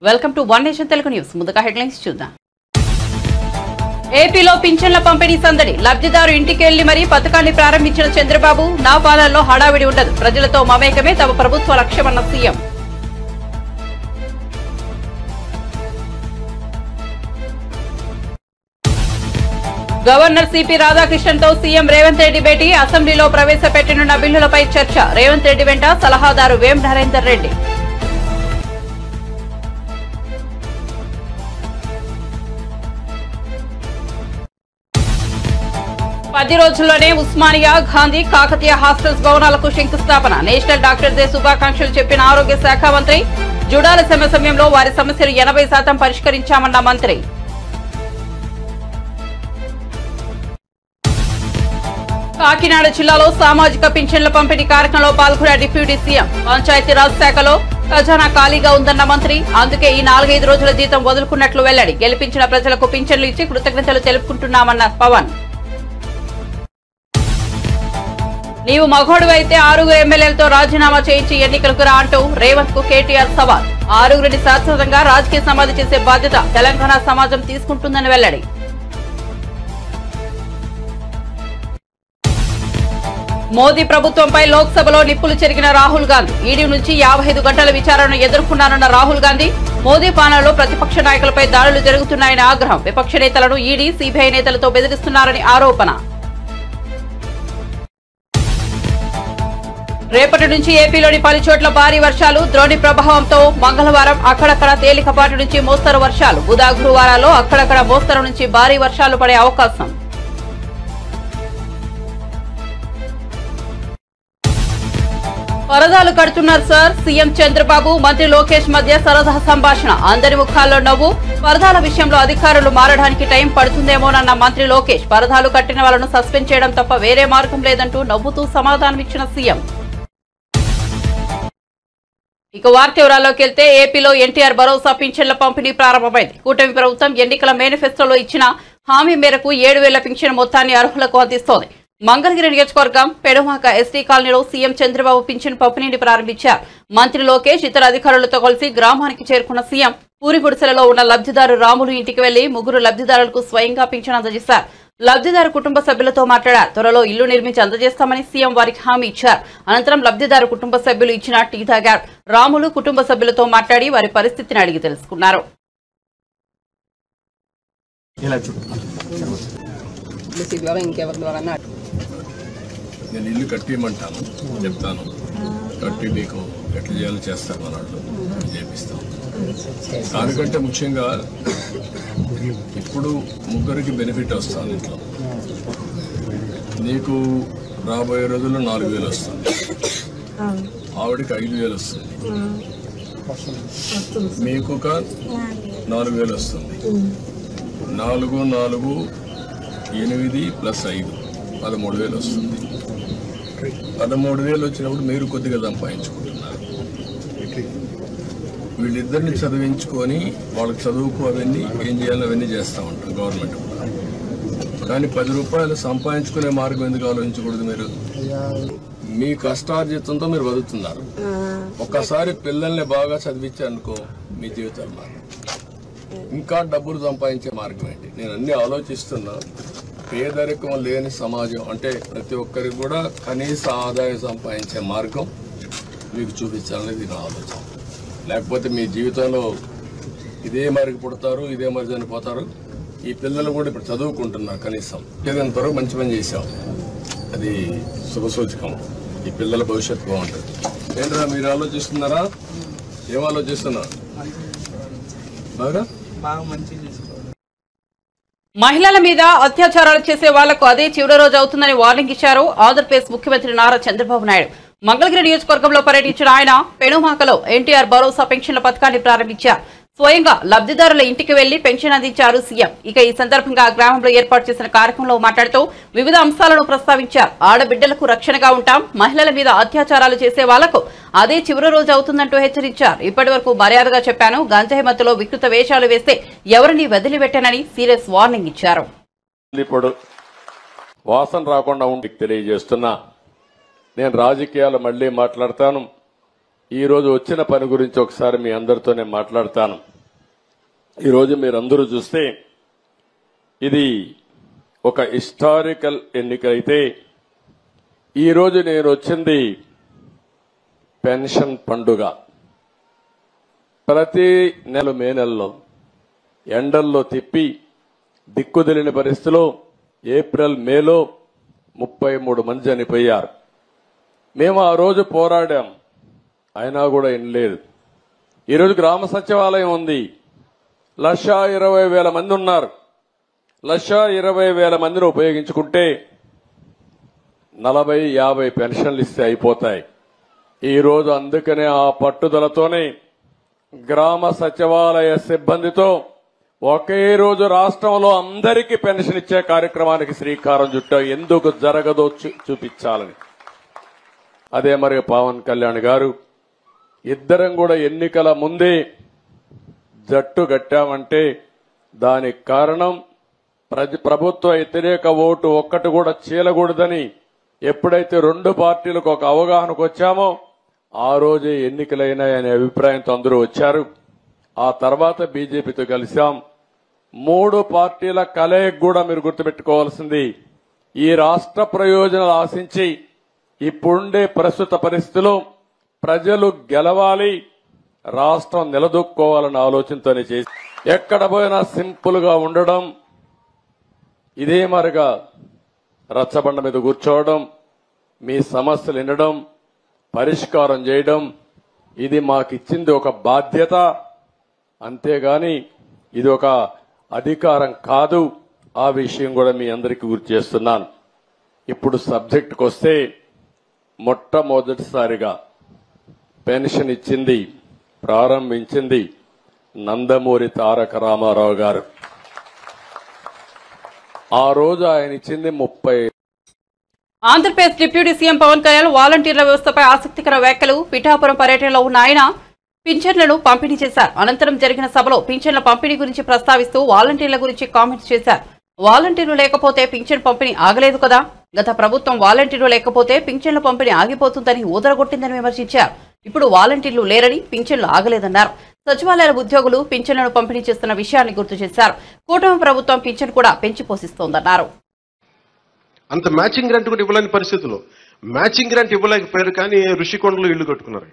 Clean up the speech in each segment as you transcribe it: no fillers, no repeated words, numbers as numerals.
Welcome to one nation Telugu news. ముందుగా headlines చూద్దాం. ఏపీలో పింఛన్ల పంపిణీ సందడి. లబ్ధిదారు ఇంటికి వెళ్లి మరీ పథకాన్ని ప్రారంభించిన చంద్రబాబు, నా పాలనలో హడావిడి ఉండదు, ప్రజలతో మమేకమే తమ ప్రభుత్వ లక్ష్యమన్న సీఎం. గవర్నర్ సిపి రాధాకృష్ణన్తో సీఎం రేవంత్ రెడ్డి భేటీ. అసెంబ్లీలో ప్రవేశపెట్టనున్న బిల్లులపై చర్చ. రేవంత్ రెడ్డి వెంట సలహాదారు వేం నరేందర్ రెడ్డి. పది రోజుల్లోనే ఉస్మానియా, గాంధీ, కాకతీయ హాస్టల్స్ భవనాలకు శంకుస్థాపన. నేషనల్ డాక్టర్ డే శుభాకాంక్షలు చెప్పిన ఆరోగ్య శాఖ మంత్రి. జుడాల సమ్మె సమయంలో వారి సమస్యలు 80% పరిష్కరించామన్న మంత్రి. కాకినాడ జిల్లాలో సామాజిక పింఛన్ల పంపిణీ కార్యక్రమంలో పాల్గొన్న డిప్యూటీ సీఎం. పంచాయతీరాజ్ శాఖలో ఖజానా ఖాళీగా ఉందన్న మంత్రి. అందుకే ఈ 4-5 రోజుల జీతం వదులుకున్నట్లు వెల్లడి. గెలిపించిన ప్రజలకు పింఛన్లు ఇచ్చి కృతజ్ఞతలు తెలుపుకుంటున్నామన్న పవన్. నీవు మగోడు అయితే 6 ఎమ్మెల్యేలతో రాజీనామా చేయించి ఎన్నికలకు రా అంటూ రేవంత్ కు కేటీఆర్ సవాల్. 6 శాశ్వతంగా రాజకీయ సమాధి చేసే బాధ్యత తెలంగాణ సమాజం తీసుకుంటుందని వెల్లడి. మోదీ ప్రభుత్వంపై లోక్సభలో నిప్పులు చెరిగిన రాహుల్ గాంధీ. ఈడీ నుంచి 55 గంటల విచారణను ఎదుర్కొన్నారన్న రాహుల్ గాంధీ. మోదీ పాలనలో ప్రతిపక్ష నాయకులపై దాడులు జరుగుతున్నాయని ఆగ్రహం. విపక్ష నేతలను ఈడీ, సీబీఐ నేతలతో బెదిరిస్తున్నారని ఆరోపణ. రేపటి నుంచి ఏపీలోని పలు చోట్ల భారీ వర్షాలు. ద్రోణి ప్రభావంతో మంగళవారం అక్కడక్కడ తేలికపాటి నుంచి మోస్తరు వర్షాలు. బుధ, గురువారాల్లో అక్కడక్కడ మోస్తరు నుంచి భారీ వర్షాలు పడే అవకాశం. పరదాలు కడుతున్నారు సార్. సీఎం చంద్రబాబు, మంత్రి లోకేష్ మధ్య సరదా సంభాషణ. అందరి ముఖాల్లో నవ్వు. పరదాల విషయంలో అధికారులు మారడానికి టైం పడుతుందేమోనన్న మంత్రి లోకేష్. పరదాలు కట్టిన వాళ్లను సస్పెండ్ చేయడం తప్ప వేరే మార్గం లేదంటూ నవ్వుతూ సమాధానమిచ్చిన సీఎం. ఇక వార్త వివరాల్లోకి వెళ్తే ఏపీలో ఎన్టీఆర్ భరోసా పింఛన్ల పంపిణీ ప్రారంభమైంది. కూటమి ప్రభుత్వం ఎన్నికల మేనిఫెస్టోలో ఇచ్చిన హామీ మేరకు 7,000 పింఛన్ మొత్తాన్ని అర్హులకు అందిస్తోంది. మంగళగిరి నియోజకవర్గం పెడుమాక ఎస్టీ కాలనీలో సీఎం చంద్రబాబు పింఛన్ పంపిణీని ప్రారంభించారు. మంత్రి లోకేష్ ఇతర అధికారులతో కలిసి గ్రామానికి చేరుకున్న సీఎం పూరి గుడిసెలలో ఉన్న లబ్ధిదారు రాములు ఇంటికి వెళ్లి 3 లబ్ధిదారులకు స్వయంగా పింఛన్ అందజేశారు. లబ్ధిదారు కుటుంబ సభ్యులతో మాట్లాడారు. త్వరలో ఇల్లు నిర్మించి అందజేస్తామని సీఎం వారికి హామీ ఇచ్చారు. అనంతరం లబ్ధిదారు కుటుంబ సభ్యులు ఇచ్చిన టీ తాగారు. రాములు కుటుంబ సభ్యులతో మాట్లాడి వారి పరిస్థితిని అడిగి తెలుసుకున్నారు. నేను ఇల్లు కట్టిమంటాను, చెప్తాను, కట్టి మీకు ఎట్లా చేయాలో చేస్తాను అన్నట్టు చేపిస్తాం. దానికంటే ముఖ్యంగా ఇప్పుడు 3కి బెనిఫిట్ వస్తుంది. ఇంట్లో నీకు రాబోయే రోజుల్లో 4,000 వస్తుంది, ఆవిడకి 5,000 వస్తుంది, మీకు ఒక 4,000 వస్తుంది. 4, 4, 8 + 5 13,000 వస్తుంది. 13,000 వచ్చినప్పుడు మీరు కొద్దిగా సంపాదించుకుంటున్నారు. వీళ్ళిద్దరిని చదివించుకొని వాళ్ళకి చదువుకు అవన్నీ ఏం చేయాలో అవన్నీ చేస్తూ ఉంటాం గవర్నమెంట్ కూడా. కానీ 10 రూపాయలు సంపాదించుకునే మార్గం ఎందుకు ఆలోచించకూడదు? మీరు మీ కష్టార్జితంతో మీరు బతుకుతున్నారు. ఒక్కసారి పిల్లల్ని బాగా చదివించారనుకో మీ జీవితాలు మారు. ఇంకా డబ్బులు సంపాదించే మార్గం ఏంటి? నేను అన్ని ఆలోచిస్తున్నా. పేదరికం లేని సమాజం అంటే ప్రతి ఒక్కరికి కూడా కనీస ఆదాయం సంపాదించే మార్గం మీకు చూపించాలనేది నా ఆలోచన. లేకపోతే మీ జీవితంలో ఇదే మరికి పుడతారు, ఇదే మరి చనిపోతారు. ఈ పిల్లలు కూడా ఇప్పుడు చదువుకుంటున్నారు. కనీసం ఏదంతవరకు మంచి పని చేశాం, అది శుభసూచకం. ఈ పిల్లల భవిష్యత్తు బాగుంటుంది. ఏంట్రా మీరు ఆలోచిస్తున్నారా? ఏం ఆలోచిస్తున్నారు? బాగా మంచి మహిళల మీద అత్యాచారాలు చేసే వాళ్లకు అదే చివరి రోజు అవుతుందని వార్నింగ్ ఇచ్చారు ఆంధ్రప్రదేశ్ ముఖ్యమంత్రి నారా చంద్రబాబు నాయుడు. మంగళగిరి నియోజకవర్గంలో పర్యటించిన ఆయన పెనుమాకలో ఎన్టీఆర్ భరోసా పెన్షన్ల పథకాన్ని ప్రారంభించారు. స్వయంగా లబ్ధిదారుల ఇంటికి వెళ్లి పెన్షన్ అందించారు సీఎం. ఇక ఈ సందర్భంగా గ్రామంలో ఏర్పాటు చేసిన కార్యక్రమంలో మాట్లాడుతూ వివిధ అంశాలను ప్రస్తావించారు. ఆడబిడ్డలకు రక్షణగా ఉంటాం, మహిళల మీద అత్యాచారాలు చేసే వాళ్లకు అదే చివరి రోజు అవుతుందంటూ హెచ్చరించారు. ఇప్పటి వరకు మర్యాదగా చెప్పాను, గంజాయి మత్తులో వికృత వేషాలు వేస్తే ఎవరిని వదిలిపెట్టానని సీరియస్ వార్నింగ్ ఇచ్చారు. ఇప్పుడు వాసన రాకుండా ఉండి తెలియజేస్తున్నా. నేను రాజకీయాలు మళ్లీ మాట్లాడతాను. ఈరోజు వచ్చిన పని గురించి ఒకసారి మీ అందరితోనే మాట్లాడతాను. ఈరోజు మీరందరూ చూస్తే ఇది ఒక హిస్టారికల్ ఎన్నికైతే ఈరోజు నేను వచ్చింది పెన్షన్ పండుగ. ప్రతి నెల మే నెలలో ఎండల్లో తిప్పి దిక్కుదెలిని పరిస్థితిలో ఏప్రిల్ మేలో 33 మంది చనిపోయారు. మేము ఆ రోజు పోరాడాం, అయినా కూడా వినలేదు. ఈరోజు గ్రామ సచివాలయం ఉంది, 1,20,000 మంది ఉన్నారు. 1,20,000 మందిని ఉపయోగించుకుంటే 40-50 పెన్షన్లు ఇస్తే అయిపోతాయి. ఈరోజు అందుకనే ఆ పట్టుదలతోనే గ్రామ సచివాలయ సిబ్బందితో ఒకే రోజు రాష్ట్రంలో అందరికీ పెన్షన్ ఇచ్చే కార్యక్రమానికి శ్రీకారం చుట్టాం. ఎందుకు జరగదో చూపించాలని. అదే మరి పవన్ కళ్యాణ్ గారు ఇద్దరం కూడా ఎన్నికల ముందే జట్టు కట్టామంటే దానికి కారణం ప్రభుత్వ వ్యతిరేక ఓటు ఒక్కటి కూడా చీలకూడదని ఎప్పుడైతే రెండు పార్టీలకు ఒక అవగాహనకు వచ్చామో ఆ రోజే ఎన్నికలైనాయనే అభిప్రాయంతో అందరూ వచ్చారు. ఆ తర్వాత బీజేపీతో కలిశాం. 3 పార్టీల కలయిక కూడా మీరు గుర్తుపెట్టుకోవాల్సింది, ఈ రాష్ట్ర ప్రయోజనాలు ఆశించి ఇప్పుడుండే ప్రస్తుత పరిస్థితిలో ప్రజలు గెలవాలి, రాష్ట్రం నిలదొక్కుకోవాలన్న ఆలోచనతోనే చేసి ఎక్కడ పోయినా సింపుల్ గా ఉండడం, ఇదే మరిగా రచ్చబండ మీద కూర్చోవడం, మీ సమస్యలు వినడం, పరిష్కారం చేయడం, ఇది మాకిచ్చింది ఒక బాధ్యత, అంతేగాని ఇది ఒక అధికారం కాదు. ఆ విషయం కూడా మీ అందరికీ గుర్తు చేస్తున్నాను. ఇప్పుడు సబ్జెక్టుకు వస్తే మొట్టమొదటిసారిగా పెన్షన్ ఇచ్చింది, ప్రారంభించింది నందమూరి తారక రామారావు గారు. ఆ రోజు ఆయన ఇచ్చింది 30. ఆంధ్రప్రదేశ్ డిప్యూటీ సీఎం పవన్ కళ్యాణ్ వాలంటీర్ల వ్యవస్థపై ఆసక్తికర వ్యాఖ్యలు. పిఠాపురం పర్యటనలో ఉన్న ఆయన పింఛన్లను పంపిణీ చేశారు. అనంతరం జరిగిన సభలో పింఛన్ల పంపిణీ గురించి ప్రస్తావిస్తూ వాలంటీర్ల గురించి కామెంట్స్ చేశారు. వాలంటీర్లు లేకపోతే పింఛన్ పంపిణీ ఆగలేదు కదా, గత ప్రభుత్వం వాలంటీర్లు లేకపోతే పింఛన్ల పంపిణీ ఆగిపోతుందని ఊదరగొట్టిందని విమర్శించారు. ఇప్పుడు వాలంటీర్లు లేరని పింఛన్లు ఆగలేదన్నారు. సచివాలయాల ఉద్యోగులు పింఛన్లను పంపిణీ చేస్తున్న విషయాన్ని గుర్తు చేశారు. కూటమి ప్రభుత్వం పింఛన్ కూడా పెంచి పోషిస్తోందన్నారు. అంత మ్యాచింగ్ గ్రాంట్ కూడా ఇవ్వలేని పరిస్థితుల్లో మ్యాచింగ్ గ్రాంట్ ఇవ్వలేకపోయారు, కానీ ఋషికొండలో ఇల్లు కట్టుకున్నారు.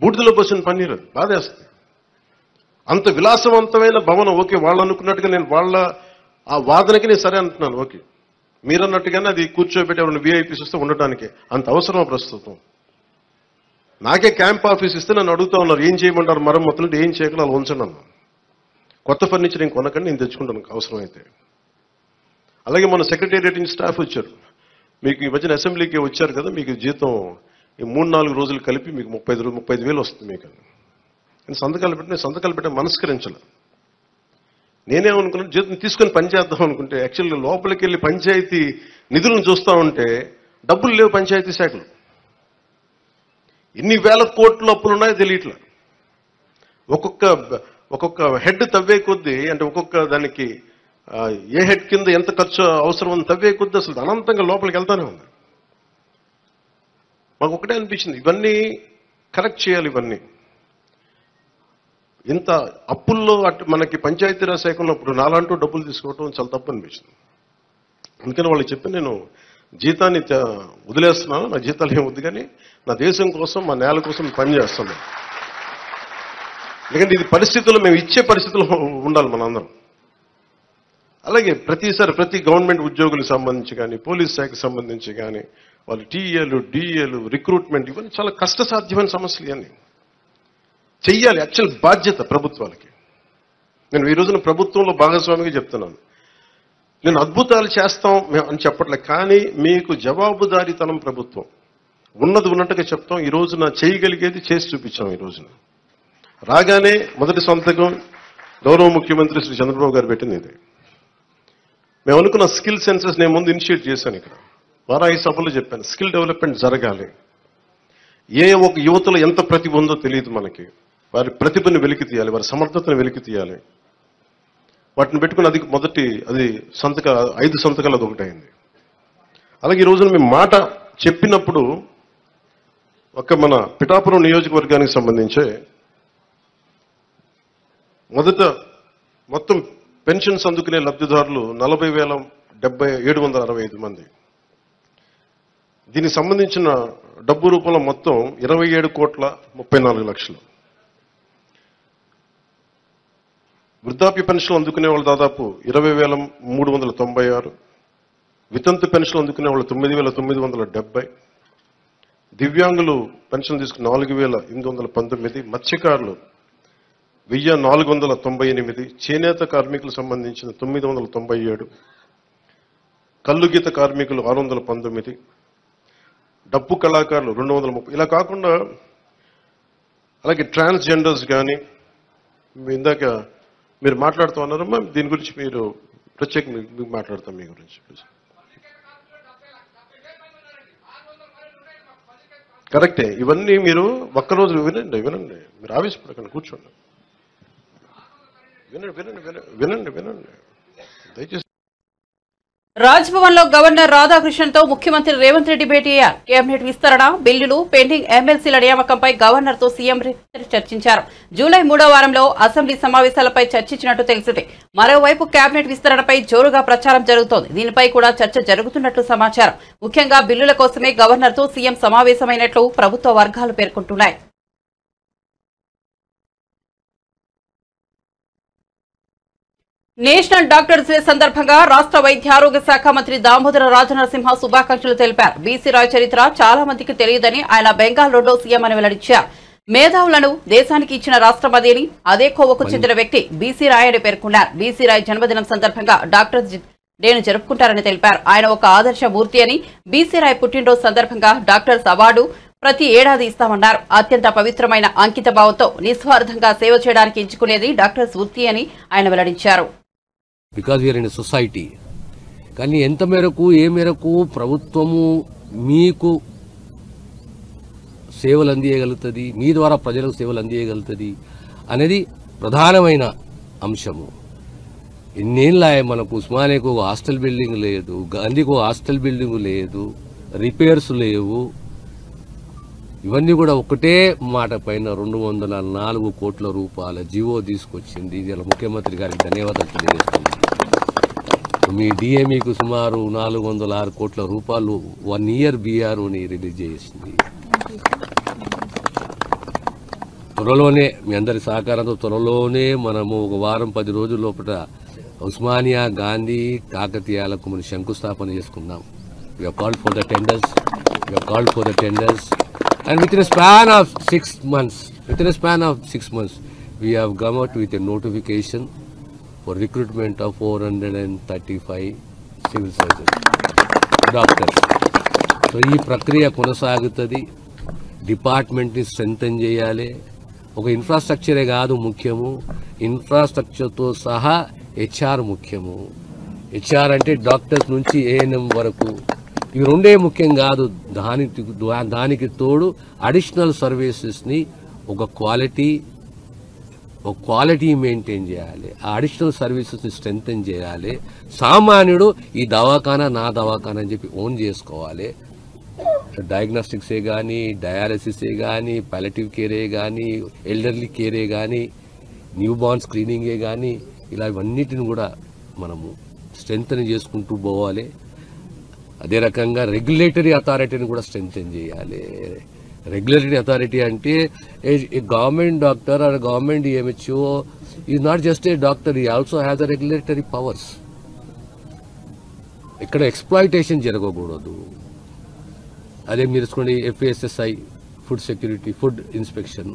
బూడిదలో పోసిన పన్నీరు బాధేస్తుంది. అంత విలాసవంతమైన భవనం, ఓకే వాళ్ళు అనుకున్నట్టుగా నేను వాళ్ళ ఆ వాదనకి నేను సరే అంటున్నాను, ఓకే మీరన్నట్టుగానే అది కూర్చోబెట్టి ఎవరైనా వీఐపీస్ వస్తే ఉండటానికి అంత అవసరం ప్రస్తుతం. నాకే క్యాంప్ ఆఫీస్ ఇస్తే నన్ను అడుగుతా ఉన్నారు, ఏం చేయమంటారు మరమ్మతులు, ఏం చేయగల అలా ఉంచండి అన్న. కొత్త ఫర్నిచర్ ఇంక కొనకండి, నేను తెచ్చుకుంటాను అవసరం అయితే. అలాగే మన సెక్రటేరియట్ నుంచి స్టాఫ్ వచ్చారు, మీకు ఈ మధ్యన అసెంబ్లీకి వచ్చారు కదా, మీకు జీతం ఈ 3-4 రోజులు కలిపి మీకు 35,000 వస్తుంది మీకు. నేను సంతకాలు పెట్టే మనస్కరించాలి. నేనేమనుకున్నాను, జీతం తీసుకొని పనిచేద్దాం అనుకుంటే యాక్చువల్గా లోపలికి వెళ్ళి పంచాయతీ నిధులను చూస్తూ ఉంటే డబ్బులు లేవు. పంచాయతీ శాఖలు ఎన్ని వేల కోట్ల అప్పులు ఉన్నాయో తెలియట్లా. ఒక్కొక్క హెడ్ తవ్వే కొద్దీ, అంటే ఒక్కొక్క దానికి ఏ హెడ్ కింద ఎంత ఖర్చు అవసరం ఉంది తవ్వే కొద్దీ అసలు అనంతంగా లోపలికి వెళ్తానే ఉంది. మాకు ఒకటే అనిపించింది, ఇవన్నీ కరెక్ట్ చేయాలి. ఇవన్నీ ఇంత అప్పుల్లో మనకి పంచాయతీరాజ్ శాఖ ఉన్నప్పుడు నాలంటూ డబ్బులు తీసుకోవటం చాలా తప్పు అనిపించింది. అందుకని వాళ్ళకి చెప్పి నేను జీతాన్ని వదిలేస్తున్నాను, నా జీతాలు ఏం వద్దు, కానీ నా దేశం కోసం, మా నేల కోసం పనిచేస్తున్నాను. ఎందుకంటే ఇది పరిస్థితుల్లో మేము ఇచ్చే పరిస్థితుల్లో ఉండాలి మనందరం. అలాగే ప్రతిసారి ప్రతి గవర్నమెంట్ ఉద్యోగులకు సంబంధించి కానీ, పోలీస్ శాఖకు సంబంధించి కానీ, వాళ్ళు టీఏలు, డిఏలు, రిక్రూట్మెంట్, ఇవన్నీ చాలా కష్టసాధ్యమైన సమస్యలు. ఇవన్నీ చెయ్యాలి, యాక్చువల్ బాధ్యత ప్రభుత్వాలకి. నేను ఈ రోజున ప్రభుత్వంలో భాగస్వామిగా చెప్తున్నాను. నేను అద్భుతాలు చేస్తాం అని చెప్పట్లే, కానీ మీకు జవాబుదారీతనం ప్రభుత్వం ఉన్నది ఉన్నట్టుగా చెప్తాం. ఈ రోజున చేయగలిగేది చేసి చూపించాం. ఈ రోజున రాగానే మొదటి సంతకం గౌరవ ముఖ్యమంత్రి శ్రీ చంద్రబాబు గారు పెట్టింది ఇది. మేము అనుకున్న స్కిల్ సెన్సెస్ నేను ముందు ఇనిషియేట్ చేశాను. ఇక్కడ వారాహి సభలో చెప్పాను, స్కిల్ డెవలప్మెంట్ జరగాలి. ఏ ఒక యువతలో ఎంత ప్రతిభ ఉందో తెలియదు మనకి. వారి ప్రతిభను వెలికి తీయాలి, వారి సమర్థతను వెలికి తీయాలి. వాటిని పెట్టుకుని అది 5 సంతకాలు అది ఒకటైంది. అలాగే ఈ రోజున మేము మాట చెప్పినప్పుడు ఒక మన పిఠాపురం నియోజకవర్గానికి సంబంధించే మొత్తం పెన్షన్స్ అందుకునే లబ్ధిదారులు 40,765 మంది. దీనికి సంబంధించిన డబ్బు రూపంలో మొత్తం 27,34,00,000. వృద్ధాప్య పెన్షన్లు అందుకునే వాళ్ళు దాదాపు 20,396, వితంతు పెన్షన్లు అందుకునే వాళ్ళు 9,970, దివ్యాంగులు పెన్షన్ తీసుకుని 4,819, మత్స్యకారులు 1,498, చేనేత కార్మికులకు సంబంధించిన 997, కల్లుగీత కార్మికులు 619, డప్పు కళాకారులు 230. ఇలా కాకుండా అలాగే ట్రాన్స్జెండర్స్ కానీ ఇందాక మీరు మాట్లాడుతూ ఉన్నారమ్మా, దీని గురించి మీరు ప్రత్యేకంగా మీకు మాట్లాడతాం మీ గురించి. కరెక్టే, ఇవన్నీ మీరు ఒక్కరోజు వినండి మీరు ఆవేశపడకండి, కూర్చోండి, వినండి దయచేసి. రాజ్భవన్ లో గవర్నర్ రాధాకృష్ణన్తో ముఖ్యమంత్రి రేవంత్ రెడ్డి భేటీ అయ్యారు. కేబినెట్ విస్తరణ, బిల్లులు, పెండింగ్ ఎమ్మెల్సీల నియామకంపై గవర్నర్ తో సీఎం రేవంత్ చర్చించారు. జూలై 3వ వారంలో అసెంబ్లీ సమావేశాలపై చర్చించినట్టు తెలిసింది. మరోవైపు కేబినెట్ విస్తరణపై జోరుగా ప్రచారం జరుగుతోంది. దీనిపై కూడా చర్చ జరుగుతున్నట్లు సమాచారం. ముఖ్యంగా బిల్లుల కోసమే గవర్నర్ తో సీఎం సమావేశమైనట్లు ప్రభుత్వ వర్గాలు పేర్కొంటున్నాయి. నేషనల్ డాక్టర్స్ డే సందర్భంగా రాష్ట్ర వైద్య ఆరోగ్య శాఖ మంత్రి దామోదర రాజనరసింహ శుభాకాంక్షలు తెలిపారు. బీసీ రాయ్ చరిత్ర చాలా మందికి తెలియదని ఆయన బెంగాల్ రోడ్లో సీఎం అని వెల్లడించారు. మేధావులను దేశానికి ఇచ్చిన రాష్ట్రం అదేని, అదే కోవకు చెందిన వ్యక్తి బీసీ రాయ్ అని పేర్కొన్నారు. బీసీ రాయ్ జన్మదినం సందర్భంగా డాక్టర్స్ డేను జరుపుకుంటారని తెలిపారు. ఆయన ఒక ఆదర్శ మూర్తి అని, బీసీ రాయ్ పుట్టినరోజు సందర్భంగా డాక్టర్స్ అవార్డు ప్రతి ఏడాది ఇస్తామన్నారు. అత్యంత పవిత్రమైన అంకిత భావంతో నిస్వార్థంగా సేవ చేయడానికి ఎంచుకునేది డాక్టర్స్ వృత్తి అని ఆయన వెల్లడించారు. Because we are in society. కానీ ఎంత మేరకు ఏ మేరకు ప్రభుత్వము మీకు సేవలు అందియగలుగుతుంది, మీ ద్వారా ప్రజలకు సేవలు అందియగలుగుతుంది అనేది ప్రధానమైన అంశము. ఎన్నేళ్ళ మనకు ఉస్మానియాకు ఒక హాస్టల్ బిల్డింగ్ లేదు, గాంధీకి ఒక హాస్టల్ బిల్డింగ్ లేదు, రిపేర్స్ లేవు. ఇవన్నీ కూడా ఒకటే మాట పైన 204 కోట్ల రూపాయల జీవో తీసుకొచ్చింది. ఇలా ముఖ్యమంత్రి గారికి ధన్యవాదాలు తెలియజేస్తుంది. మీ డిఎంఈకు సుమారు 406 కోట్ల రూపాయలు 1 ఇయర్ బీఆర్ఓని రిలీజ్ చేసింది. త్వరలోనే మీ అందరి సహకారంతో త్వరలోనే మనము ఒక వారం 10 రోజుల లోపల ఉస్మానియా, గాంధీ, కాకతీయాలకు మనం శంకుస్థాపన చేసుకుందాం. We have called for the tenders. And within a span of 6 months, we have come out with a notification for recruitment of 435 civil surgeons, doctors. So, ఈ ప్రక్రియ కొనసాగుతుంది. డిపార్ట్మెంట్ని స్ట్రెంథెన్ చేయాలి. ఒక ఇన్ఫ్రాస్ట్రక్చరే కాదు ముఖ్యము, ఇన్ఫ్రాస్ట్రక్చర్తో సహా హెచ్ఆర్ ముఖ్యము. హెచ్ఆర్ అంటే డాక్టర్స్ నుంచి ఏఎన్ఎం వరకు ఇవి రెండే ముఖ్యం కాదు. దానికి తోడు అడిషనల్ సర్వీసెస్ని ఒక క్వాలిటీ మెయింటైన్ చేయాలి. ఆ అడిషనల్ సర్వీసెస్ని స్ట్రెంథెన్ చేయాలి. సామాన్యుడు ఈ దవాఖానా నా దవాఖానా అని చెప్పి ఓన్ చేసుకోవాలి. డయాగ్నోస్టిక్సే కానీ, డయాలసిసే కానీ, పాలియేటివ్ కేరే కానీ, ఎల్డర్లీ కేరే కానీ, న్యూ బార్న్ స్క్రీనింగే కానీ, ఇలా ఇవన్నిటిని కూడా మనము స్ట్రెంథెన్ చేసుకుంటూ పోవాలి. అదే రకంగా రెగ్యులేటరీ అథారిటీని కూడా స్ట్రెంథెన్ చేయాలి. రెగ్యులేటరీ అథారిటీ అంటే a government doctor or government DMHO is not just a doctor, he also has the regulatory powers. ఇక్కడ ఎక్స్ప్లాయిటేషన్ జరగకూడదు. అదే మీరు తీసుకోండి, FSSAI, food security, food inspection,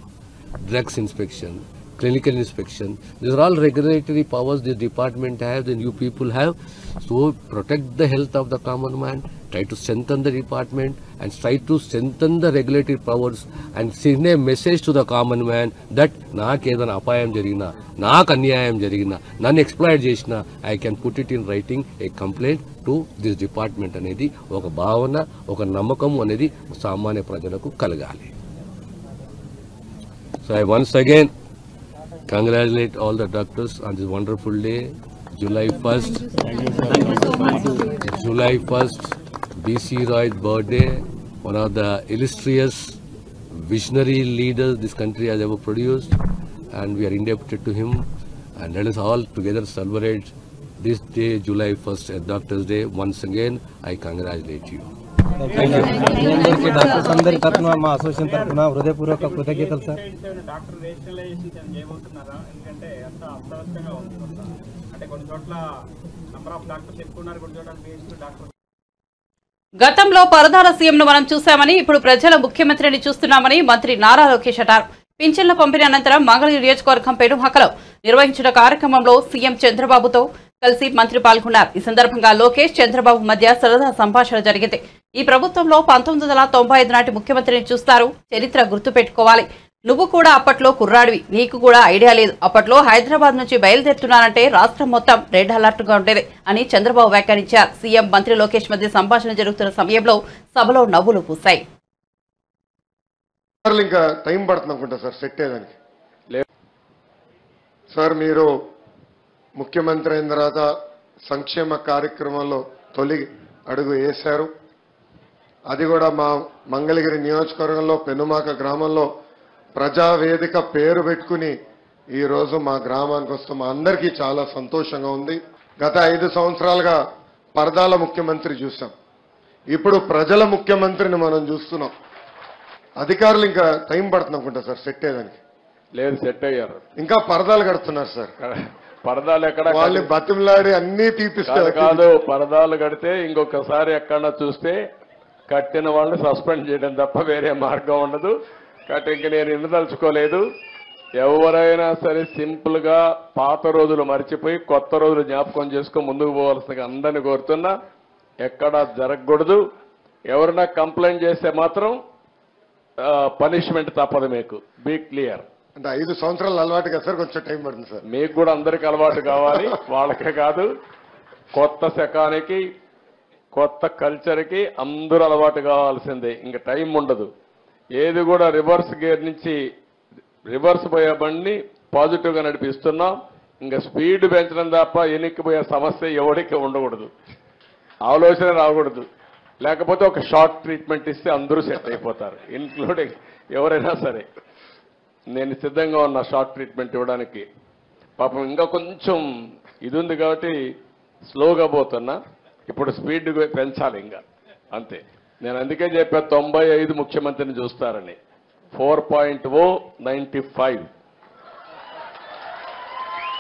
drugs inspection, clinical inspection. These are all regulatory powers the department has and you people have. So protect the health of the common man, try to strengthen the department and try to strengthen the regulatory powers and send a message to the common man that nakedana apayam jarigina, nak anyayam jarigina, nannu exploit chesina, I can put it in writing a complaint to this department anedi oka bhavana, oka namakam anedi samanya prajalaku kalagali. So I once again congratulate all the doctors on this wonderful day, July 1st. July 1st, B.C. Roy's birthday, one of the illustrious visionary leader this country has ever produced, and we are indebted to him. And let us all together celebrate this day, July 1st, at Doctors' Day. Once again, I congratulate you. Thank you. Doctors అందరి తరఫున మా association తరఫున హృదయపూర్వక కృతజ్ఞతలు sir. Doctor rationalization చేయబోతున్నారా? ఎందుకంటే అంత అస్తవ్యస్తంగా ఉంది. అంటే కొన్ని చోట్ల నంబర్ ఆఫ్ డాక్టర్స్ ఎక్కువ ఉన్నారు, కొన్ని చోట్ల డాక్టర్. గతంలో పరదాల సీఎంను మనం చూశామని, ఇప్పుడు ప్రజల ముఖ్యమంత్రిని చూస్తున్నామని మంత్రి నారా లోకేష్ అన్నారు. పింఛన్ల పంపిణీ అనంతరం మంగళగిరి నియోజకవర్గం పెనుమకలో నిర్వహించిన కార్యక్రమంలో సీఎం చంద్రబాబుతో కలిసి మంత్రి పాల్గొన్నారు. ఈ సందర్భంగా లోకేష్, చంద్రబాబు మధ్య సరదా సంభాషణ జరిగింది. ఈ ప్రభుత్వంలో 1995 నాటి ముఖ్యమంత్రిని చూస్తారు, చరిత్ర గుర్తుపెట్టుకోవాలి. నువ్వు కూడా అప్పట్లో కుర్రాడివి, నీకు కూడా ఐడియా లేదు. అప్పట్లో హైదరాబాద్ నుంచి బయలుదేరుతున్నానంటే రాష్ట్రం మొత్తం రెడ్ అలర్ట్ గా ఉండేది అని చంద్రబాబు వ్యాఖ్యానించారు. సీఎం, మంత్రి లోకేష్ మధ్య సంభాషణ జరుగుతున్న సమయంలో సభలో నవ్వులు పూశాయి. ఇంకా టైం పడుతుంది అనుకుంటా సార్ సెట్ అయ్యేదానికి. సార్ మీరు ముఖ్యమంత్రి అయిన తర్వాత సంక్షేమ కార్యక్రమంలో తొలి అడుగు వేశారు. అది కూడా మా మంగళగిరి నియోజకవర్గంలో పెనుమాక గ్రామంలో ప్రజావేదిక పేరు పెట్టుకుని ఈరోజు మా గ్రామానికి వస్తాం. మా అందరికీ చాలా సంతోషంగా ఉంది. గత 5 సంవత్సరాలుగా పరదాల ముఖ్యమంత్రి చూసాం, ఇప్పుడు ప్రజల ముఖ్యమంత్రిని మనం చూస్తున్నాం. అధికారులు ఇంకా టైం పడుతుంది అనుకుంటా సార్ సెట్ అయ్యేదానికి. లేదు, సెట్ అయ్యారు. ఇంకా పరదాలు కడుతున్నారు సార్. పరదాలు ఎక్కడ వాళ్ళు బతిమలాడి అన్ని తీపిస్తారు కాదు. పరదాలు కడితే ఇంకొకసారి ఎక్కడన్నా చూస్తే కట్టిన వాళ్ళని సస్పెండ్ చేయడం తప్ప వేరే మార్గం ఉండదు. కాబట్టి ఇంక నేను ఎన్నదలుచుకోలేదు. ఎవరైనా సరే సింపుల్ గా పాత రోజులు మర్చిపోయి కొత్త రోజులు జ్ఞాపకం చేసుకుని ముందుకు పోవాల్సిందిగా అందరినీ కోరుతున్నా. ఎక్కడా జరగకూడదు. ఎవరైనా కంప్లైంట్ చేస్తే మాత్రం పనిష్మెంట్ తప్పదు. మీకు బీ క్లియర్. అంటే 5 సంవత్సరాలు అలవాటు కదా సార్, కొంచెం టైం పడుతుంది సార్. మీకు కూడా అందరికి అలవాటు కావాలి, వాళ్ళకే కాదు. కొత్త శకానికి, కొత్త కల్చర్కి అందరూ అలవాటు కావాల్సిందే. ఇంకా టైం ఉండదు. ఏది కూడా రివర్స్ గేర్ నుంచి రివర్స్ పోయే బండిని పాజిటివ్గా నడిపిస్తున్నాం. ఇంకా స్పీడ్ పెంచడం తప్ప ఎన్నికపోయే సమస్య ఎవరికి ఉండకూడదు, ఆలోచన రాకూడదు. లేకపోతే ఒక షార్ట్ ట్రీట్మెంట్ ఇస్తే అందరూ సెట్ అయిపోతారు, ఇన్క్లూడింగ్ ఎవరైనా సరే. నేను సిద్ధంగా ఉన్నా షార్ట్ ట్రీట్మెంట్ ఇవ్వడానికి. పాపం ఇంకా కొంచెం ఇది ఉంది కాబట్టి స్లోగా పోతున్నా. ఇప్పుడు స్పీడ్ పెంచాలి ఇంకా, అంతే. నేను అందుకే చెప్పా 95 ముఖ్యమంత్రిని చూస్తారని. 4.0 95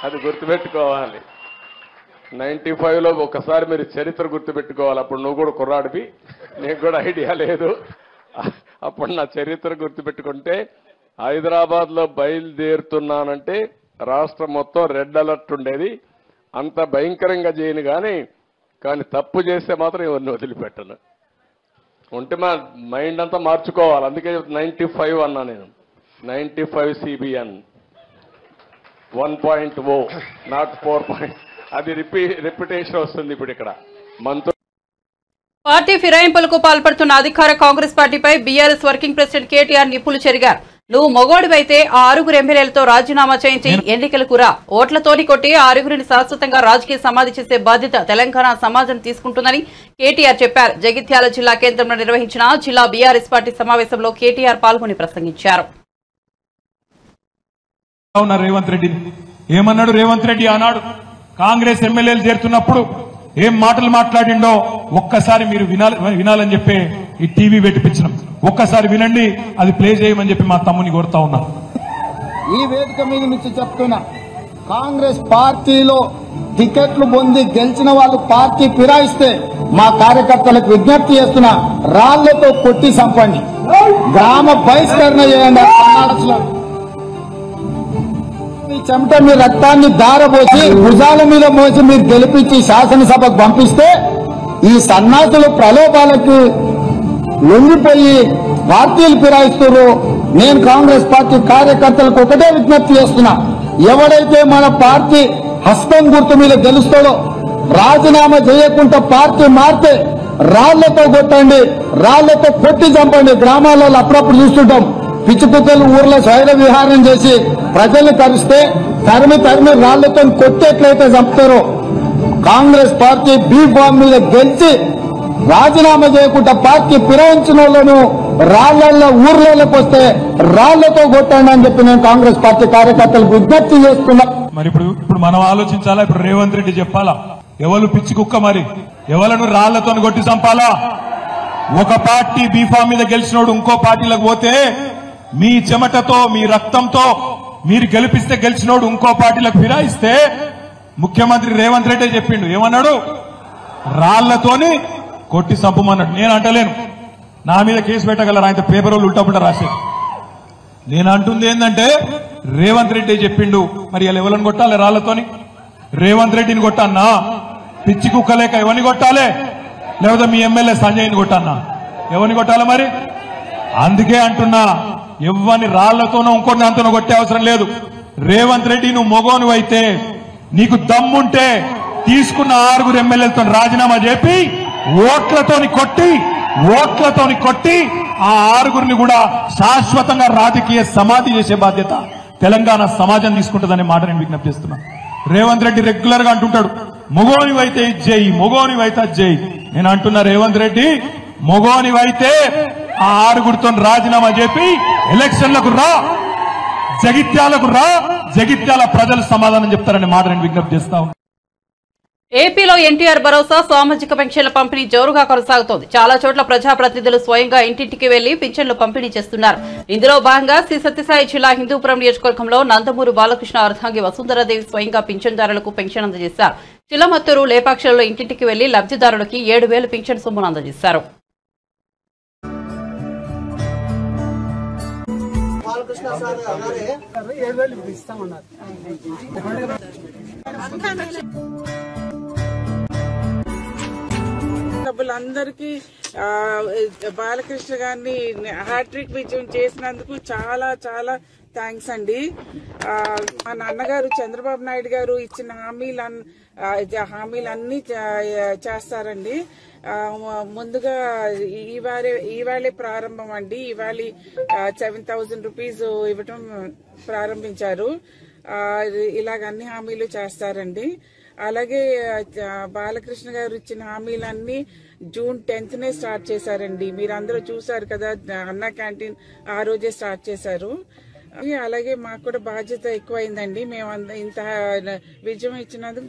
అది గుర్తుపెట్టుకోవాలి. 95లో ఒకసారి మీరు చరిత్ర గుర్తుపెట్టుకోవాలి. అప్పుడు నువ్వు కూడా కుర్రాడివి, నీకు కూడా ఐడియా లేదు. అప్పుడు నా చరిత్ర గుర్తుపెట్టుకుంటే హైదరాబాద్లో బయలుదేరుతున్నానంటే రాష్ట్రం మొత్తం రెడ్ అలర్ట్ ఉండేది. అంత భయంకరంగా చేయను కానీ తప్పు చేస్తే మాత్రం ఎవరిని వదిలిపెట్టను. ఉంటే మా మైండ్ అంతా మార్చుకోవాలి. అందుకే 95 అన్నా నేను. 95 CBN 1.0 నాట్ 4. అది రిపిటేషన్ వస్తుంది ఇప్పుడు ఇక్కడ. పార్టీ ఫిరాయింపులకు పాల్పడుతున్న అధికార కాంగ్రెస్ పార్టీపై బీఆర్ఎస్ వర్కింగ్ ప్రెసిడెంట్ కేటీఆర్ నిప్పులు చెరిగారు. నువ్వు మొగోడివైతే ఆ 6 ఎమ్మెల్యేలతో రాజీనామా చేయించి ఎన్నికలకు రా, ఓట్లతోని కొట్టి 6 శాశ్వతంగా రాజకీయ సమాధి చేసే బాధ్యత తెలంగాణ సమాజం తీసుకుంటుందని కేటీఆర్ చెప్పారు. జగిత్యాల జిల్లా కేంద్రంలో నిర్వహించిన జిల్లా బీఆర్ఎస్ పార్టీ సమావేశంలో కేటీఆర్ పాల్గొని ప్రసంగించారు. రేవంత్ రెడ్డి ఏమన్నాడు? రేవంత్ రెడ్డి ఆనాడు కాంగ్రెస్ ఎమ్మెల్యేలు చేరుతున్నప్పుడు ఏం మాటలు మాట్లాడిండో ఒక్కసారి మీరు వినాలని చెప్పి ఈ టీవీ పెట్టిపించినాం. ఒక్కసారి వినండి, అది ప్లే చేయమని చెప్పి మా తమ్ముని కోరుతా ఉన్నా. ఈ వేదిక మీద నుంచి చెప్తున్నా, కాంగ్రెస్ పార్టీలో టికెట్లు పొంది గెలిచిన వాళ్ళు పార్టీ ఫిరాయిస్తే మా కార్యకర్తలకు విజ్ఞప్తి చేస్తున్నా, రాళ్లతో కొట్టి చంపండి, గ్రామ బహిష్కరణ చేయండి. మీ చెమట మీ రక్తాన్ని దారపోసి భుజాల మీద మోసి మీరు గెలిపించి శాసనసభకు పంపిస్తే ఈ సన్నాసులు ప్రలోభాలకు లొంగిపోయి పార్టీలు ఫిరాయిస్తున్నారు. నేను కాంగ్రెస్ పార్టీ కార్యకర్తలకు ఒకటే విజ్ఞప్తి చేస్తున్నా, ఎవడైతే మన పార్టీ హస్తం గుర్తు మీద గెలుస్తాడో రాజీనామా చేయకుండా పార్టీ మారితే రాళ్లతో కొట్టండి, రాళ్లతో కొట్టి చంపండి. గ్రామాలలో అప్పుడప్పుడు చూస్తుంటాం, పిచ్చి కుక్కలు ఊర్లో స్వైర విహారం చేసి ప్రజల్ని తరిస్తే తరిమి రాళ్లతో కొట్టేట్లయితే చంపుతారో, కాంగ్రెస్ పార్టీ బీ ఫామ్ మీద గెలిచి రాజీనామా చేయకుండా పార్టీ ఫిరాయించిన వాళ్ళను రాళ్లల్లో ఊర్లలోకి వస్తే రాళ్లతో కొట్టండి అని చెప్పి నేను కాంగ్రెస్ పార్టీ కార్యకర్తలకు విజ్ఞప్తి చేస్తున్నా. మరి ఇప్పుడు మనం ఆలోచించాలా? ఇప్పుడు రేవంత్ రెడ్డి చెప్పాలా ఎవరు పిచ్చి కుక్క, మరి ఎవలను రాళ్లతో కొట్టి చంపాలా? ఒక పార్టీ బీఫామ్ మీద గెలిచినోడు ఇంకో పార్టీలకు పోతే మీ చెమటతో మీ రక్తంతో మీరు గెలిపిస్తే గెలిచినోడు ఇంకో పార్టీలకు ఫిరాయిస్తే ముఖ్యమంత్రి రేవంత్ రెడ్డి చెప్పిండు, ఏమన్నాడు? రాళ్లతోని కొట్టి చంపమన్నాడు. నేను అంటలేను, నా మీద కేసు పెట్టగలరు, ఆయన పేపర్ వాళ్ళు ఉల్టాపుల్టా రాశారు. నేను అంటుంది ఏంటంటే రేవంత్ రెడ్డి చెప్పిండు, మరి ఇలా ఎవరిని కొట్టాలి? రాళ్లతోని రేవంత్ రెడ్డిని కొట్టన్నా? పిచ్చి కుక్కలేక ఎవరిని కొట్టాలి? లేకపోతే మీ ఎమ్మెల్యే సంజయ్ని కొట్టన్నా? ఎవరిని కొట్టాలి మరి? అందుకే అంటున్నా, ఎవరిని రాళ్లతోనో ఇంకొన్ని దాంతోనో కొట్టే అవసరం లేదు. రేవంత్ రెడ్డి నువ్వు మొగోను అయితే నీకు దమ్ముంటే తీసుకున్న 6 ఎమ్మెల్యేలతో రాజీనామా చేపి ఓట్లతోని కొట్టి ఆ 6 కూడా శాశ్వతంగా రాజకీయ సమాధి చేసే బాధ్యత తెలంగాణ సమాజం తీసుకుంటుందనే మాట నేను విజ్ఞప్తి చేస్తున్నా. రేవంత్ రెడ్డి రెగ్యులర్ గా అంటుంటాడు, మొగోనివైతే ఇది చేయి, మొగోనివైతే అది చేయి. నేను అంటున్నా, రేవంత్ రెడ్డి మొగోనివైతే ఆ 6 రాజీనామా చెప్పి ఎలక్షన్లకు రా, జగిత్యాల ప్రజలు సమాధానం చెప్తారనే మాట నేను విజ్ఞప్తి చేస్తా ఉన్నా. ఏపీలో ఎన్టీఆర్ భరోసా సామాజిక పెన్షన్ల పంపిణీ జోరుగా కొనసాగుతోంది. చాలా చోట్ల ప్రజాప్రతినిధులు స్వయంగా ఇంటింటికి వెళ్లి పింఛన్లు పంపిణీ చేస్తున్నారు. ఇందులో భాగంగా శ్రీ సత్యసాయి జిల్లా హిందూపురం నియోజకవర్గంలో నందమూరు బాలకృష్ణ అర్ధాంగి వసుంధరాదేవి స్వయంగా పింఛన్దారులకు పెన్షన్ అందజేశారు. చిల్లమత్తూరు లేపాక్షలలో ఇంటింటికి వెళ్లి లబ్ధిదారులకి 7,000 పింఛన్ సొమ్మును అందజేశారు. సభ్యులందరికీ బాలకృష్ణ గారిని హ్యాట్రిక్ విజయం చేసినందుకు చాలా చాలా థ్యాంక్స్ అండి. మా నాన్నగారు చంద్రబాబు నాయుడు గారు ఇచ్చిన హామీలన్నీ చేస్తారండి. ముందుగా ఈవేళే ప్రారంభం అండి. ఇవాళ 7,000 రూపీస్ ఇవ్వటం ప్రారంభించారు. ఇలాగ అన్ని హామీలు చేస్తారండి. అలాగే బాలకృష్ణ గారు ఇచ్చిన హామీలన్నీ జూన్ 10th స్టార్ట్ చేశారండి. మీరందరూ చూసారు కదా, అన్న క్యాంటీన్ ఆ రోజే స్టార్ట్ చేశారు. అలాగే మాకు కూడా బాధ్యత ఎక్కువైందండి. మేము ఇంత విజయం ఇచ్చినందుకు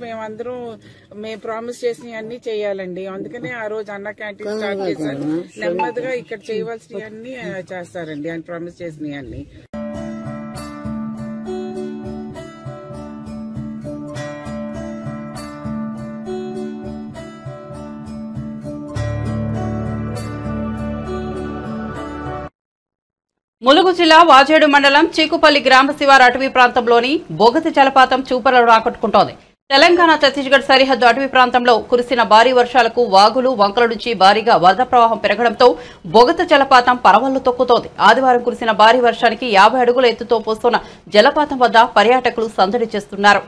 మేము ప్రామిస్ చేసినవి అన్ని చేయాలండి. అందుకనే ఆ రోజు అన్న క్యాంటీన్ స్టార్ట్ చేశారు. నెమ్మదిగా ఇక్కడ చేయవలసినవి అన్ని చేస్తారండి, ఆయన ప్రామిస్ చేసినవి అన్ని. ములుగు జిల్లా వాజేడు మండలం చీకుపల్లి గ్రామ శివారు అటవీ ప్రాంతంలోని బొగతి జలపాతం చూపలను ఆకట్టుకుంటోంది. తెలంగాణ ఛత్తీస్గఢ్ సరిహద్దు అటవీ ప్రాంతంలో కురిసిన భారీ వర్షాలకు వాగులు వంకల నుంచి భారీగా వరద ప్రవాహం పెరగడంతో బొగత జలపాతం పరవళ్లు తొక్కుతోంది. ఆదివారం కురిసిన భారీ వర్షానికి 50 అడుగుల ఎత్తుతో పోస్తున్న జలపాతం వద్ద పర్యాటకులు సందడి చేస్తున్నారు.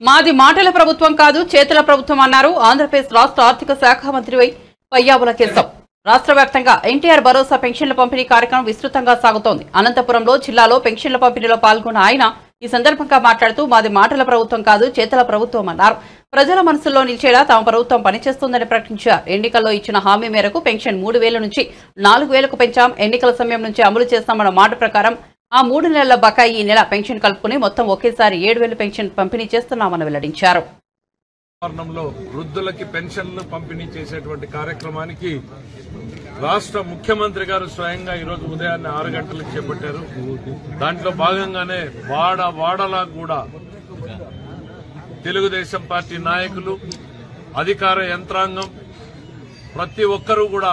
మాది మాటల ప్రభుత్వం కాదు, చేతుల ప్రభుత్వం అన్నారు ఆంధ్రప్రదేశ్ రాష్ట్ర ఆర్థిక శాఖ మంత్రి పయ్యావుల కేశవ్. రాష్ట్ర వ్యాప్తంగా ఎన్టీఆర్ భరోసా పెన్షన్ల పంపిణీ కార్యక్రమం విస్తృతంగా సాగుతోంది. అనంతపురంలో జిల్లాలో పెన్షన్ల పంపిణీలో పాల్గొన్న ఆయన ఈ సందర్భంగా మాట్లాడుతూ మాది మాటల ప్రభుత్వం కాదు, చేతుల ప్రభుత్వం అన్నారు. ప్రజల మనసుల్లో నిలిచేలా తమ ప్రభుత్వం పనిచేస్తోందని ప్రకటించారు. ఎన్నికల్లో ఇచ్చిన హామీ మేరకు పెన్షన్ 3,000 నుంచి 4,000కు పెంచాం. ఎన్నికల సమయం నుంచి అమలు చేస్తామన్న మాట ప్రకారం ఆ 3 నెలల బకాయి ఈ నెల పెన్షన్ కలుపుకుని మొత్తం ఒకేసారి 7,000 పెన్షన్ పంపిణీ చేస్తున్నామని వెల్లడించారు. వృద్ధులకి పెన్షన్లు పంపిణీ చేసేటువంటి కార్యక్రమానికి రాష్ట్ర ముఖ్యమంత్రి గారు స్వయంగా ఈరోజు ఉదయాన్నే 6 గంటలకు చేపట్టారు. దాంట్లో భాగంగానే వాడలా కూడా తెలుగుదేశం పార్టీ నాయకులు, అధికార యంత్రాంగం, ప్రతి ఒక్కరూ కూడా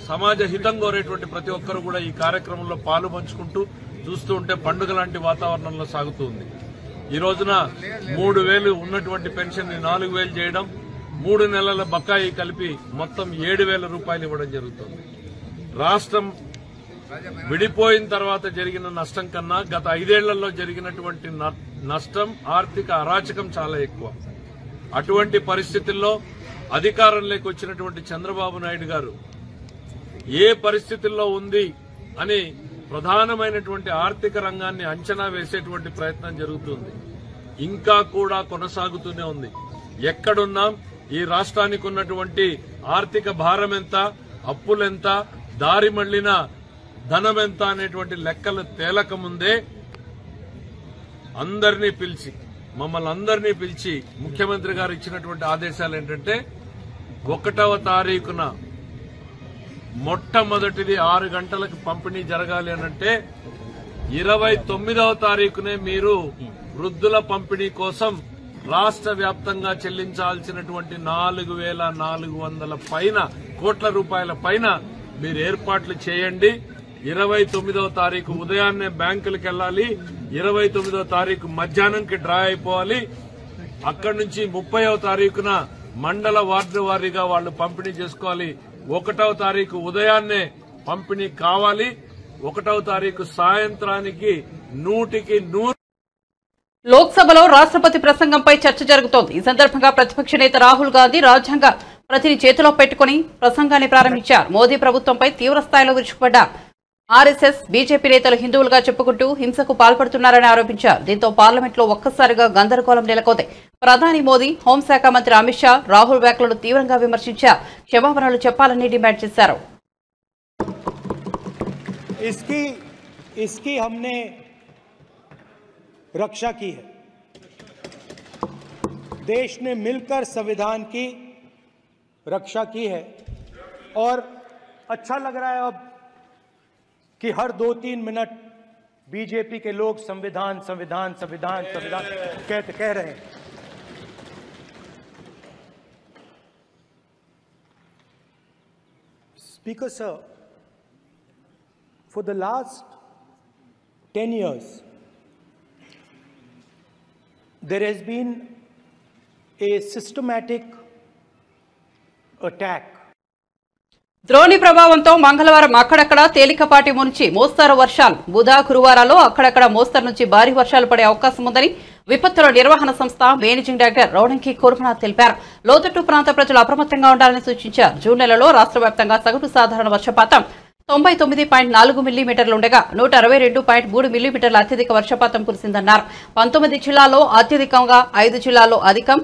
సమాజ హితం కోరేటువంటి ప్రతి ఒక్కరూ కూడా ఈ కార్యక్రమంలో పాలు పంచుకుంటూ చూస్తూ ఉంటే పండుగ లాంటి వాతావరణంలో సాగుతుంది. ఈ రోజున 3,000 ఉన్నటువంటి పెన్షన్ ని 4,000 చేయడం, 3 నెలల బకాయి కలిపి మొత్తం 7,000 రూపాయలు ఇవ్వడం జరుగుతుంది. రాష్ట్రం విడిపోయిన తర్వాత జరిగిన నష్టం కన్నా గత 5 ఏళ్లలో జరిగినటువంటి నష్టం, ఆర్థిక అరాచకం చాలా ఎక్కువ. అటువంటి పరిస్థితుల్లో అధికారంలోకి వచ్చినటువంటి చంద్రబాబు నాయుడు గారు ఏ పరిస్థితుల్లో ఉంది అని ప్రధానమైనటువంటి ఆర్థిక రంగాన్ని అంచనా వేసేటువంటి ప్రయత్నం జరుగుతుంది. ఇంకా కూడా కొనసాగుతూనే ఉంది. ఎక్కడున్నాం, ఈ రాష్ట్రానికి ఉన్నటువంటి ఆర్థిక భారం ఎంత, అప్పులెంత, దారి మళ్లిన ధనం ఎంత అనేటువంటి లెక్కలు తేలకముందే మమ్మల్ని అందరినీ పిలిచి ముఖ్యమంత్రి గారు ఇచ్చినటువంటి ఆదేశాలు ఏంటంటే 1వ తారీఖున మొట్టమొదటిది 6 గంటలకు పంపిణీ జరగాలి అనంటే 29వ తారీఖునే మీరు వృద్ధుల పంపిణీ కోసం రాష్ట్ర వ్యాప్తంగా చెల్లించాల్సినటువంటి 4,400 కోట్ల రూపాయల పైన మీరు ఏర్పాట్లు చేయండి. 29వ తారీఖు ఉదయాన్నే బ్యాంకులకు వెళ్లాలి. 29వ తారీఖు మధ్యాహ్నంకి డ్రా అయిపోవాలి. అక్కడి నుంచి 30వ తారీఖున మండల వార్డు వారీగా వాళ్ళు పంపిణీ చేసుకోవాలి. 1వ తారీఖు ఉదయాన్నే పంపిణీ కావాలి. 1వ తారీఖు సాయంత్రానికి 100% లోక్సభలో రాష్ట్రపతి ప్రసంగంపై చర్చ జరుగుతోంది. ఈ సందర్భంగా ప్రతిపక్ష నేత రాహుల్ గాంధీ రాజ్యాంగ ప్రతిని చేతిలో పెట్టుకుని ప్రసంగాన్ని ప్రారంభించారు. మోదీ ప్రభుత్వంపై తీవ్రస్థాయిలో విరుచుకుపడ్డారు. ఆర్ఎస్ఎస్, బీజేపీ నేతలు హిందువులుగా చెప్పుకుంటూ హింసకు పాల్పడుతున్నారని ఆరోపించారు. దీంతో పార్లమెంట్లో ఒక్కసారిగా గందరగోళం నెలకొంది. ప్రధాని మోదీ, హోంశాఖ మంత్రి అమిత్ షా రాహుల్ వ్యాఖ్యలను తీవ్రంగా విమర్శించారు. క్షమాపణలు చెప్పాలని డిమాండ్ చేశారు. इसकी हमने रक्षा की है. देश ने मिलकर संविधान की रक्षा की है और अच्छा लग रहा है अब कि हर 2-3 मिनट बीजेपी के लोग संविधान संविधान संविधान संविधान कह रहे हैं. Speaker sir, for the last 10 years there has been a systematic attack. ద్రోణి ప్రభావంతో మంగళవారం అక్కడక్కడ తేలికపాటి నుంచి మోస్తారు వర్షాలు, బుధ, గురువారాల్లో అక్కడక్కడ మోస్తరు నుంచి భారీ వర్షాలు పడే అవకాశం ఉందని విపత్తుల నిర్వహణ సంస్థ మేనేజింగ్ డైరెక్టర్ రోడంకి కుర్మనాథ్ తెలిపారు. లోతట్టు ప్రాంత ప్రజలు అప్రమత్తంగా ఉండాలని సూచించారు. జూన్ నెలలో రాష్ట్ర వ్యాప్తంగా సగటు సాధారణ వర్షపాతం 99.4 మిల్లీమీటర్లుండగా 162.3 మిల్లీమీటర్ల అత్యధిక వర్షపాతం కురిసిందన్నారు. 19 జిల్లాల్లో అత్యధికంగా, 5 జిల్లాల్లో అధికం,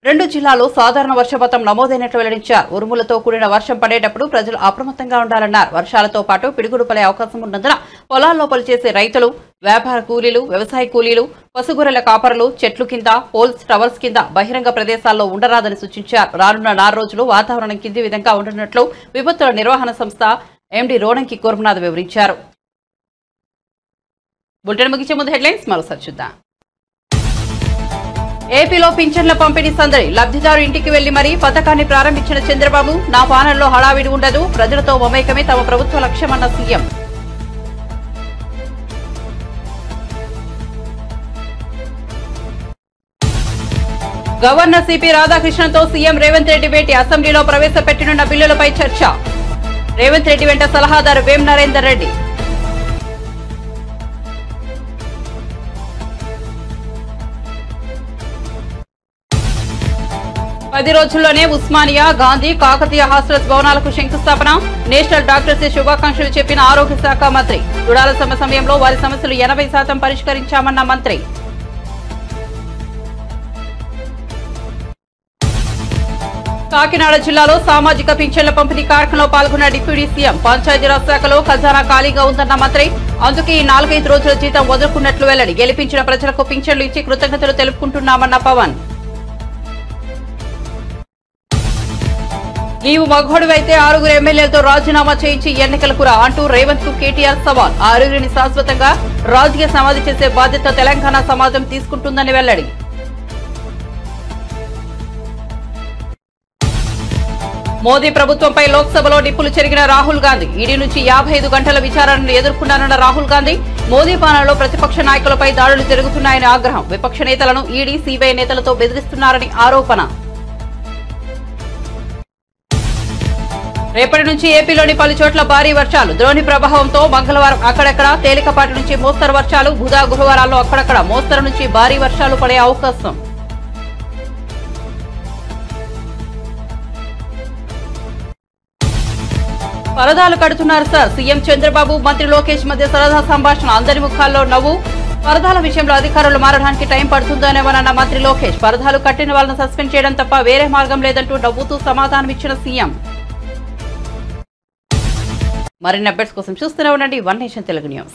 2 జిల్లాల్లో సాధారణ వర్షపాతం నమోదైనట్లు వెల్లడించారు. ఉరుములతో కూడిన వర్షం పడేటప్పుడు ప్రజలు అప్రమత్తంగా ఉండాలన్నారు. వర్షాలతో పాటు పిడుగులు పడే అవకాశం ఉన్నందున పొలాల్లో పనిచేసే రైతులు, వ్యాపార కూలీలు, వ్యవసాయ కూలీలు, పశుగొర్రెల కాపరులు చెట్లు కింద, పోల్స్, టవర్స్ కింద బహిరంగ ప్రదేశాల్లో ఉండరాదని సూచించారు. రానున్న 4 రోజులు వాతావరణం కింది విధంగా ఉండనున్నట్లు విపత్తుల నిర్వహణ సంస్థ ఎండీ రోడంకి కుర్మనాథ్ వివరించారు. బులెటిన్ ముగించే ముందు హెడ్లైన్స్ మరోసారి చూద్దాం. ఏపీలో పింఛన్ల పంపిణీ సందడి, లబ్ధిదారు ఇంటికి వెళ్లి మరీ పథకాన్ని ప్రారంభించిన చంద్రబాబు, నా పాలనలో హడావిడి ఉండదు, ప్రజలతో మమేకమే తమ ప్రభుత్వ లక్ష్యమన్న సీఎం. గవర్నర్ సిపి రాధాకృష్ణన్తో సీఎం రేవంత్ రెడ్డి భేటీ, అసెంబ్లీలో ప్రవేశపెట్టనున్న బిల్లులపై చర్చ. రేవంత్ రెడ్డి వెంట సలహాదారు వేం నరేందర్ రెడ్డి. పది రోజుల్లోనే ఉస్మానియా, గాంధీ, కాకతీయ హాస్టల్స్ భవనాలకు శంకుస్థాపన, నేషనల్ డాక్టర్స్ డే శుభాకాంక్షలు చెప్పిన ఆరోగ్య శాఖ మంత్రి. రుణాల సమయంలో వారి సమస్యలు 80% పరిష్కరించామన్న మంత్రి. కాకినాడ జిల్లాలో సామాజిక పింఛన్ల పంపిణీ కార్యక్రమంలో పాల్గొన్న డిప్యూటీ సీఎం. పంచాయతీరాజ్ శాఖలో ఖజానా ఖాళీగా ఉందన్న మంత్రి. అందుకే ఈ 4-5 రోజుల జీతం వదులుకున్నట్లు వెల్లడి. గెలిపించిన ప్రజలకు పింఛన్లు ఇచ్చి కృతజ్ఞతలు తెలుపుకుంటున్నామన్న పవన్. నీవు మగోడివైతే 6 ఎమ్మెల్యేలతో రాజీనామా చేయించి ఎన్నికలకు రా అంటూ రేవంత్ కు కేటీఆర్ సవాల్. 6 శాశ్వతంగా రాజకీయ సమాధి చేసే బాధ్యత తెలంగాణ సమాజం తీసుకుంటుందని వెల్లడి. మోదీ ప్రభుత్వంపై లోక్సభలో నిప్పులు చెరిగిన రాహుల్ గాంధీ. ఈడీ నుంచి 55 గంటల విచారణను ఎదుర్కొన్నారన్న రాహుల్ గాంధీ. మోదీ పాలనలో ప్రతిపక్ష నాయకులపై దాడులు జరుగుతున్నాయని ఆగ్రహం. విపక్ష నేతలను ఈడీ, సీబీఐ నేతలతో బెదిరిస్తున్నారని ఆరోపణ. రేపటి నుంచి ఏపీలోని పలు చోట్ల భారీ వర్షాలు. ద్రోణి ప్రభావంతో మంగళవారం అక్కడక్కడ తేలికపాటి నుంచి మోస్తరు వర్షాలు. బుధ గురువారాల్లో అక్కడక్కడ మోస్తరు నుంచి భారీ వర్షాలు పడే అవకాశం. పరదాలు కడుతున్నారు సార్. సీఎం చంద్రబాబు మంత్రి లోకేష్ మధ్య సరదా సంభాషణ. అందరి ముఖాల్లో నవ్వు. పరదాల విషయంలో అధికారులు మారడానికి టైం పడుతుందనేమోనన్న మంత్రి లోకేష్. పరదాలు కట్టిన వాళ్ళను సస్పెండ్ చేయడం తప్ప వేరే మార్గం లేదంటూ నవ్వుతూ సమాధానం ఇచ్చిన సీఎం. మరిన్ని అప్డేట్స్ కోసం చూస్తూనే ఉండండి వన్ నేషన్ తెలుగు న్యూస్.